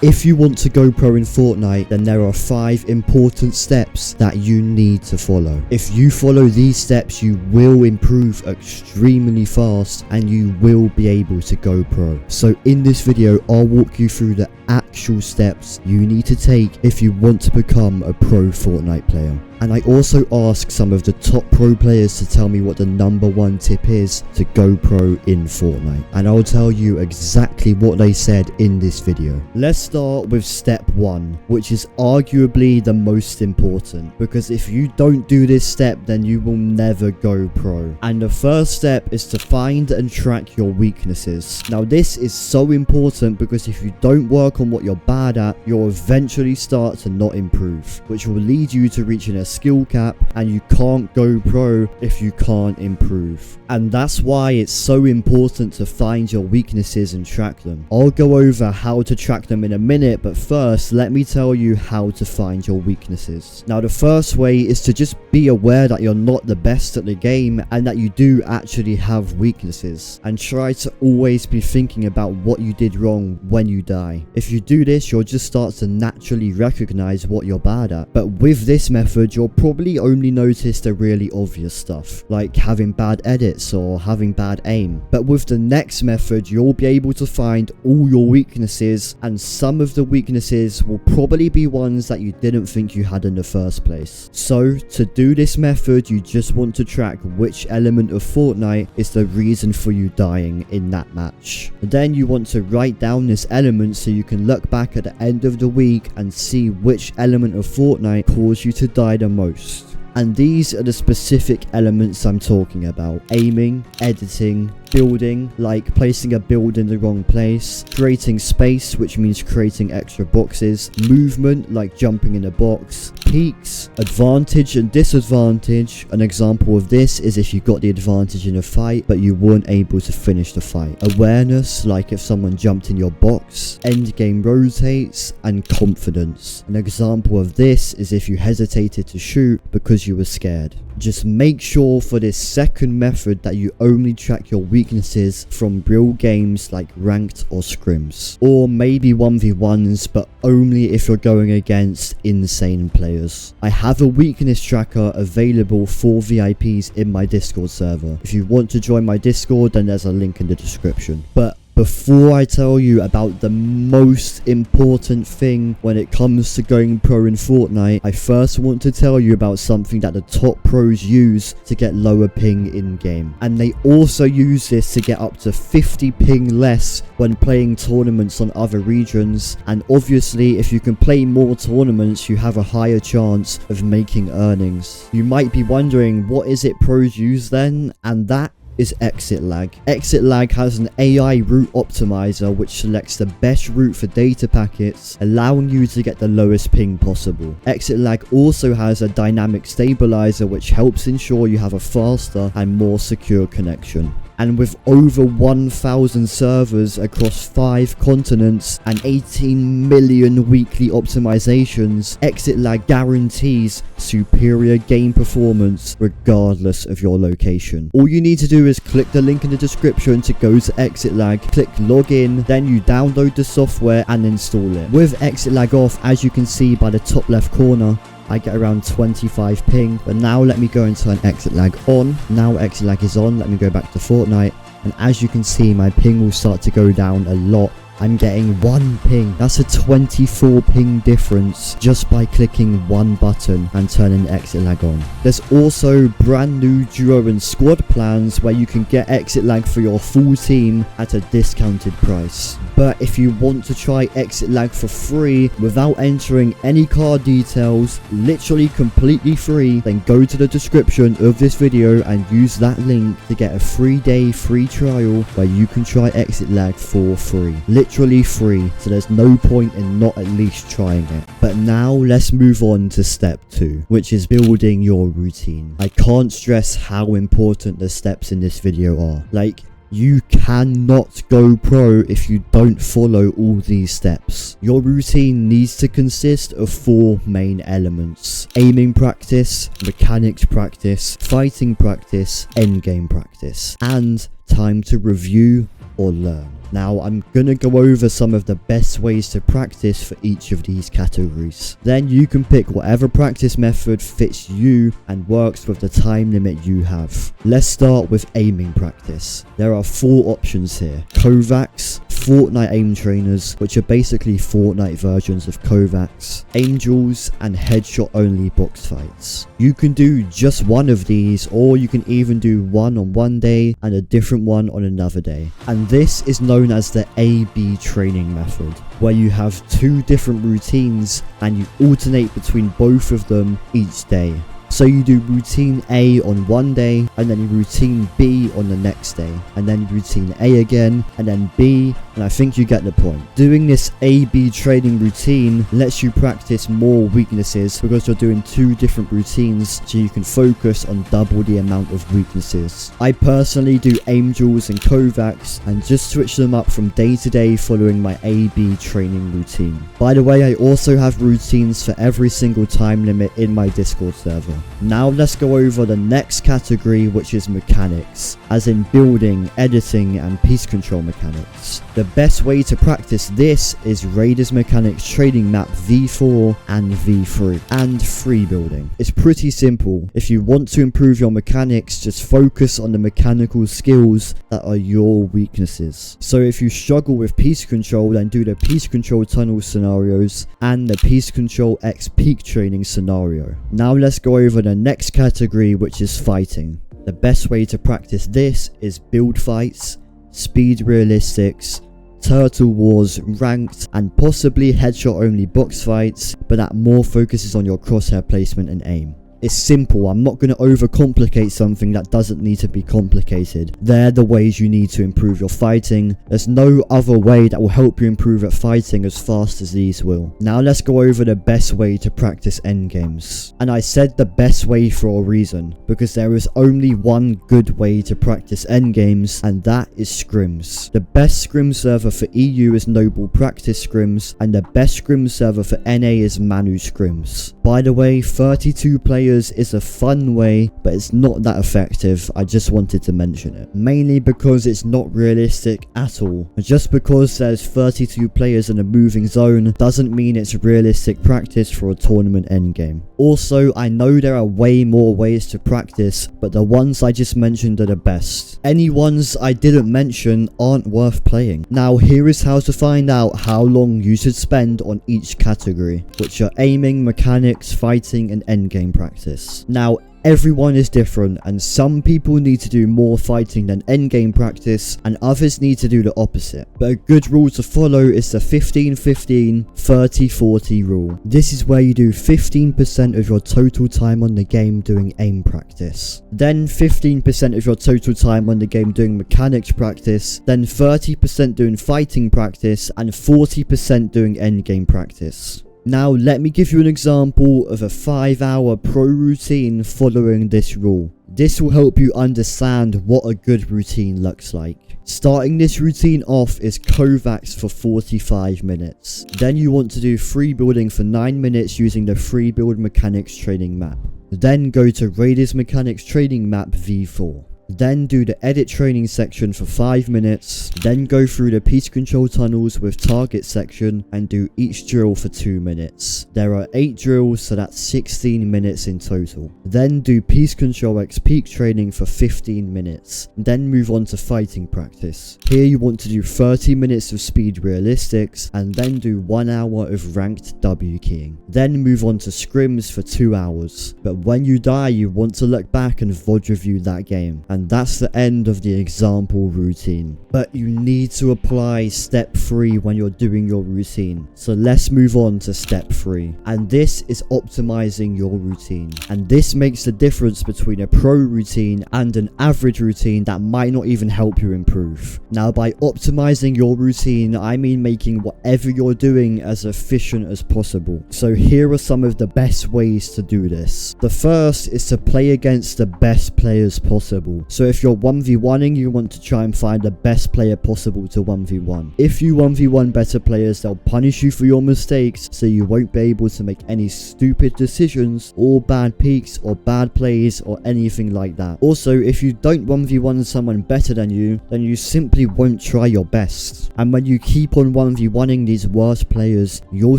If you want to go pro in Fortnite, then there are 5 important steps that you need to follow. If you follow these steps, you will improve extremely fast and you will be able to go pro. So in this video, I'll walk you through the actual steps you need to take if you want to become a pro Fortnite player. And I also ask some of the top pro players to tell me what the #1 tip is to go pro in Fortnite. And I'll tell you exactly what they said in this video. Let's start with step 1, which is arguably the most important. Because if you don't do this step, then you will never go pro. And the first step is to find and track your weaknesses. Now this is so important because if you don't work on what you're bad at, you'll eventually start to not improve, which will lead you to reaching a skill cap, and you can't go pro if you can't improve. And that's why it's so important to find your weaknesses and track them. I'll go over how to track them in a minute, but first let me tell you how to find your weaknesses. Now the first way is to just be aware that you're not the best at the game and that you do actually have weaknesses, and try to always be thinking about what you did wrong when you die. If you do this, you'll just start to naturally recognize what you're bad at. But with this method, you'll probably only notice the really obvious stuff, like having bad edits or having bad aim. But with the next method, you'll be able to find all your weaknesses, and some of the weaknesses will probably be ones that you didn't think you had in the first place. So to do this method, you just want to track which element of Fortnite is the reason for you dying in that match. And then you want to write down this element so you can look back at the end of the week and see which element of Fortnite caused you to die the most. And these are the specific elements I'm talking about: aiming, editing, building, like placing a build in the wrong place; creating space, which means creating extra boxes; movement, like jumping in a box; peaks; advantage and disadvantage. An example of this is if you got the advantage in a fight but you weren't able to finish the fight; awareness, like if someone jumped in your box; end game rotates; and confidence. An example of this is if you hesitated to shoot because you were scared. Just make sure for this second method that you only track your weaknesses from real games like ranked or scrims, or maybe 1v1s, but only if you're going against insane players. I have a weakness tracker available for VIPs in my Discord server. If you want to join my Discord, then there's a link in the description. But before I tell you about the most important thing when it comes to going pro in Fortnite, I first want to tell you about something that the top pros use to get lower ping in game. And they also use this to get up to 50 ping less when playing tournaments on other regions. And obviously, if you can play more tournaments, you have a higher chance of making earnings. You might be wondering, what is it pros use then? And that is ExitLag. ExitLag has an AI route optimizer which selects the best route for data packets, allowing you to get the lowest ping possible. ExitLag also has a dynamic stabilizer which helps ensure you have a faster and more secure connection. And with over 1,000 servers across 5 continents and 18 million weekly optimizations, ExitLag guarantees superior game performance regardless of your location. All you need to do is click the link in the description to go to ExitLag, click login, then you download the software and install it. With ExitLag off, as you can see by the top left corner, I get around 25 ping. But now let me go and turn ExitLag on. Now ExitLag is on, let me go back to Fortnite, and as you can see, my ping will start to go down a lot. I'm getting 1 ping. That's a 24 ping difference just by clicking one button and turning ExitLag on. There's also brand new duo and squad plans where you can get ExitLag for your full team at a discounted price. But if you want to try ExitLag for free without entering any card details, literally completely free, then go to the description of this video and use that link to get a 3-day free trial where you can try ExitLag for free. Literally free, so there's no point in not at least trying it. But now let's move on to step 2, which is building your routine. I can't stress how important the steps in this video are. Like, you cannot go pro if you don't follow all these steps. Your routine needs to consist of 4 main elements: aiming practice, mechanics practice, fighting practice, endgame practice, and time to review, or learn. Now I'm gonna go over some of the best ways to practice for each of these categories. Then you can pick whatever practice method fits you and works with the time limit you have. Let's start with aiming practice. There are 4 options here: Kovacs, Fortnite aim trainers, which are basically Fortnite versions of Kovacs, Angels, and headshot only box fights. You can do just one of these, or you can even do one on one day and a different one on another day. And this is known as the A-B training method, where you have 2 different routines and you alternate between both of them each day. So you do routine A on one day, and then routine B on the next day, and then routine A again, and then B, and I think you get the point. Doing this A-B training routine lets you practice more weaknesses because you're doing 2 different routines, so you can focus on double the amount of weaknesses. I personally do Angels and Kovacs and just switch them up from day to day following my A-B training routine. By the way, I also have routines for every single time limit in my Discord server. Now let's go over the next category, which is mechanics, as in building, editing, and piece control mechanics. The best way to practice this is Raiders Mechanics Trading Map V4 and V3, and Freebuilding. It's pretty simple. If you want to improve your mechanics, just focus on the mechanical skills that are your weaknesses. So if you struggle with piece control, then do the piece control tunnel scenarios and the piece control X peak training scenario. Now let's go over the next category, which is fighting. The best way to practice this is build fights, speed realistics, turtle wars, ranked, and possibly headshot only box fights, but that more focuses on your crosshair placement and aim. It's simple. I'm not going to overcomplicate something that doesn't need to be complicated. They're the ways you need to improve your fighting. There's no other way that will help you improve at fighting as fast as these will. Now let's go over the best way to practice endgames. And I said the best way for a reason, because there is only one good way to practice endgames, and that is scrims. The best scrim server for EU is Noble Practice Scrims, and the best scrim server for NA is Manu Scrims. By the way, 32 players is a fun way, but it's not that effective. I just wanted to mention it. Mainly because it's not realistic at all. Just because there's 32 players in a moving zone doesn't mean it's realistic practice for a tournament endgame. Also, I know there are way more ways to practice, but the ones I just mentioned are the best. Any ones I didn't mention aren't worth playing. Now here is how to find out how long you should spend on each category, which are aiming, mechanics, fighting, and endgame practice. Now everyone is different, and some people need to do more fighting than endgame practice, and others need to do the opposite. But a good rule to follow is the 15-15 30-40 rule. This is where you do 15% of your total time on the game doing aim practice, then 15% of your total time on the game doing mechanics practice, then 30% doing fighting practice, and 40% doing endgame practice. Now let me give you an example of a 5-hour pro routine following this rule. This will help you understand what a good routine looks like. Starting this routine off is Kovacs for 45 minutes. Then you want to do Freebuilding for 9 minutes using the Freebuild Mechanics Training Map. Then go to Raiders Mechanics Training Map V4. Then do the edit training section for 5 minutes, then go through the piece control tunnels with target section and do each drill for 2 minutes. There are 8 drills, so that's 16 minutes in total. Then do piece control X peak training for 15 minutes, then move on to fighting practice. Here you want to do 30 minutes of speed realistics and then do 1 hour of ranked W keying. Then move on to scrims for 2 hours. But when you die, you want to look back and VOD review that game. And that's the end of the example routine. But you need to apply step 3 when you're doing your routine. So let's move on to step 3. And this is optimizing your routine. And this makes the difference between a pro routine and an average routine that might not even help you improve. Now by optimizing your routine, I mean making whatever you're doing as efficient as possible. So here are some of the best ways to do this. The first is to play against the best players possible. So if you're 1v1ing, you want to try and find the best player possible to 1v1. If you 1v1 better players, they'll punish you for your mistakes, so you won't be able to make any stupid decisions or bad peaks or bad plays or anything like that. Also, if you don't 1v1 someone better than you, then you simply won't try your best. And when you keep on 1v1ing these worse players, you'll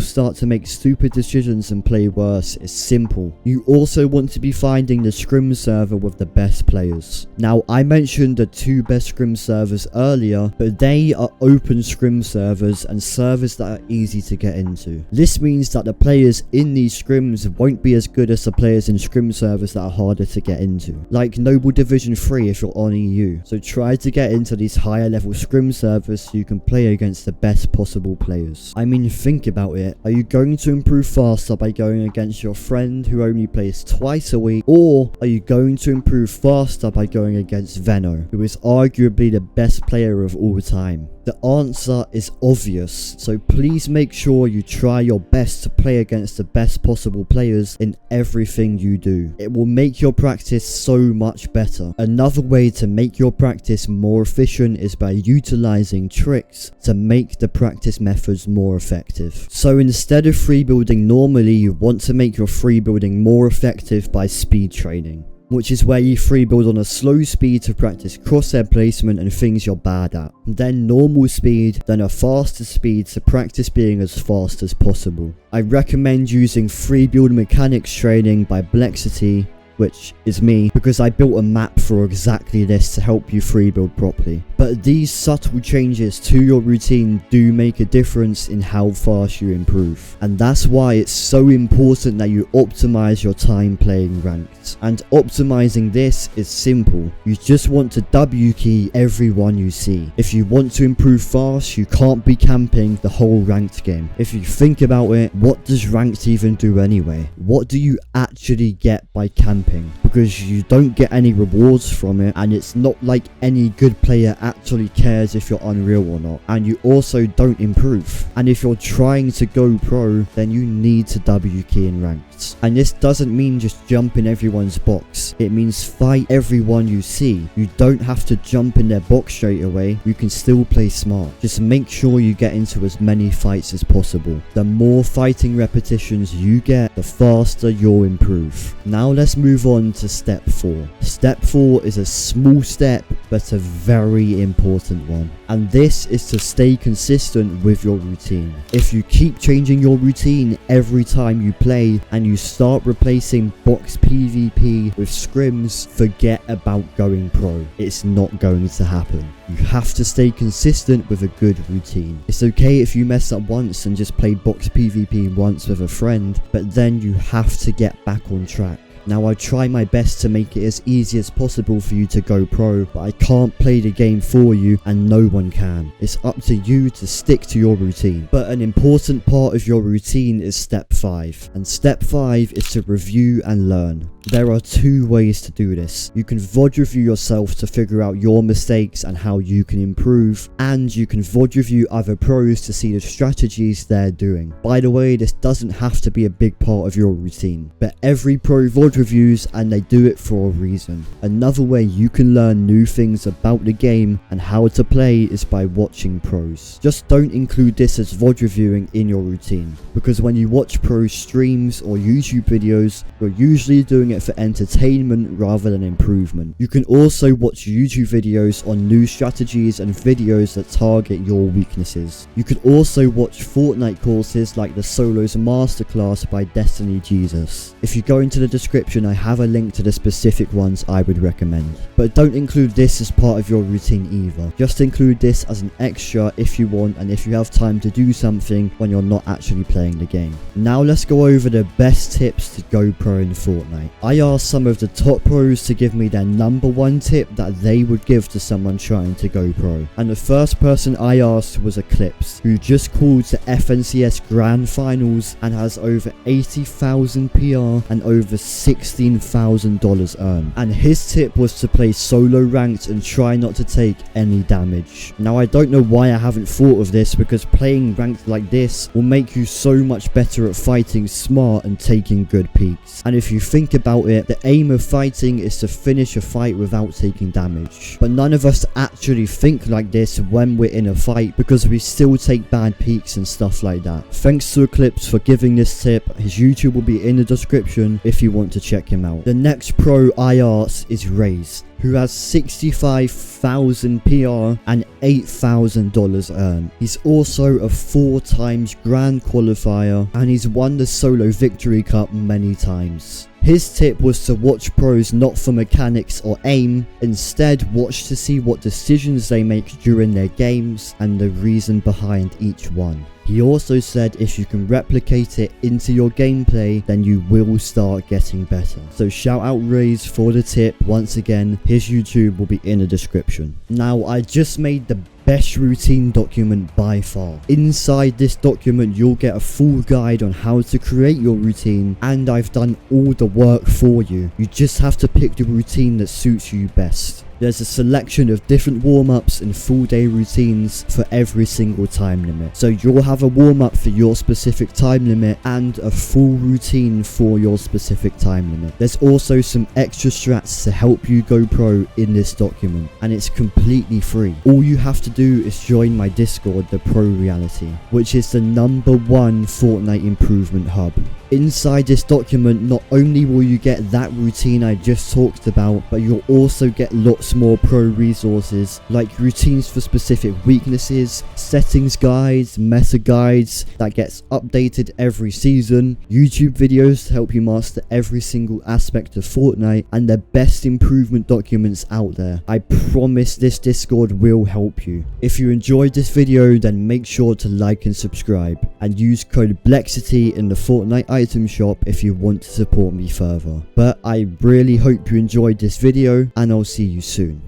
start to make stupid decisions and play worse. It's simple. You also want to be finding the scrim server with the best players. Now, I mentioned the 2 best scrim servers earlier, but they are open scrim servers and servers that are easy to get into. This means that the players in these scrims won't be as good as the players in scrim servers that are harder to get into, like Noble Division 3 if you're on EU. So try to get into these higher level scrim servers so you can play against the best possible players. I mean, think about it. Are you going to improve faster by going against your friend who only plays twice a week, or are you going to improve faster by going against Veno, who is arguably the best player of all time? The answer is obvious, so please make sure you try your best to play against the best possible players in everything you do. It will make your practice so much better. Another way to make your practice more efficient is by utilizing tricks to make the practice methods more effective. So instead of free building normally, you want to make your free building more effective by speed training, which is where you free build on a slow speed to practice crosshair placement and things you're bad at. Then normal speed, then a faster speed to practice being as fast as possible. I recommend using free build mechanics training by Blexiti, which is me, because I built a map for exactly this to help you free build properly. But these subtle changes to your routine do make a difference in how fast you improve. And that's why it's so important that you optimize your time playing ranked. And optimizing this is simple. You just want to W key everyone you see. If you want to improve fast, you can't be camping the whole ranked game. If you think about it, what does ranked even do anyway? What do you actually get by camping? Because you don't get any rewards from it, and it's not like any good player actually cares if you're unreal or not, and you also don't improve. And if you're trying to go pro, then you need to W key in ranked. And this doesn't mean just jump in everyone's box, it means fight everyone you see. You don't have to jump in their box straight away, you can still play smart. Just make sure you get into as many fights as possible. The more fighting repetitions you get, the faster you'll improve. Now let's move on to step 4. Step 4 is a small step but a very important one, and this is to stay consistent with your routine. If you keep changing your routine every time you play and you start replacing box PvP with scrims, forget about going pro. It's not going to happen. You have to stay consistent with a good routine. It's okay if you mess up once and just play box PvP once with a friend, but then you have to get back on track. Now, I try my best to make it as easy as possible for you to go pro, but I can't play the game for you and no one can. It's up to you to stick to your routine. But an important part of your routine is step 5. And step 5 is to review and learn. There are 2 ways to do this. You can VOD review yourself to figure out your mistakes and how you can improve, and you can VOD review other pros to see the strategies they're doing. By the way, this doesn't have to be a big part of your routine, but every pro VOD reviews and they do it for a reason. Another way you can learn new things about the game and how to play is by watching pros. Just don't include this as VOD reviewing in your routine, because when you watch pro streams or YouTube videos, you're usually doing it for entertainment rather than improvement. You can also watch YouTube videos on new strategies and videos that target your weaknesses. You can also watch Fortnite courses like the Solos Masterclass by Destiny Jesus. If you go into the description, I have a link to the specific ones I would recommend. But don't include this as part of your routine either. Just include this as an extra if you want and if you have time to do something when you're not actually playing the game. Now let's go over the best tips to go pro in Fortnite. I asked some of the top pros to give me their number 1 tip that they would give to someone trying to go pro. And the first person I asked was Eclipse, who just called to FNCS Grand Finals and has over 80,000 PR and over 6 $16,000 earned. And his tip was to play solo ranked and try not to take any damage. Now I don't know why I haven't thought of this, because playing ranked like this will make you so much better at fighting smart and taking good peaks. And if you think about it, the aim of fighting is to finish a fight without taking damage. But none of us actually think like this when we're in a fight, because we still take bad peaks and stuff like that. Thanks to Eclipse for giving this tip. His YouTube will be in the description if you want to check him out. The next pro I asked is Raze, who has 65,000 PR and $8,000 earned. He's also a 4 times Grand Qualifier, and he's won the Solo Victory Cup many times. His tip was to watch pros not for mechanics or aim, instead watch to see what decisions they make during their games and the reason behind each one. He also said if you can replicate it into your gameplay, then you will start getting better. So shout out Raze for the tip. Once again, his YouTube will be in the description. Now I just made the best routine document by far. Inside this document you'll get a full guide on how to create your routine, and I've done all the work for you. You just have to pick the routine that suits you best. There's a selection of different warm-ups and full day routines for every single time limit. So you'll have a warm-up for your specific time limit and a full routine for your specific time limit. There's also some extra strats to help you go pro in this document, and it's completely free. All you have to do is join my Discord, the Pro Reality, which is the #1 Fortnite improvement hub. Inside this document, not only will you get that routine I just talked about, but you'll also get lots more pro resources like routines for specific weaknesses, settings guides, meta guides that gets updated every season, YouTube videos to help you master every single aspect of Fortnite, and the best improvement documents out there. I promise this Discord will help you. If you enjoyed this video, then make sure to like and subscribe, and use code Blexiti in the Fortnite item shop if you want to support me further. But I really hope you enjoyed this video, and I'll see you soon.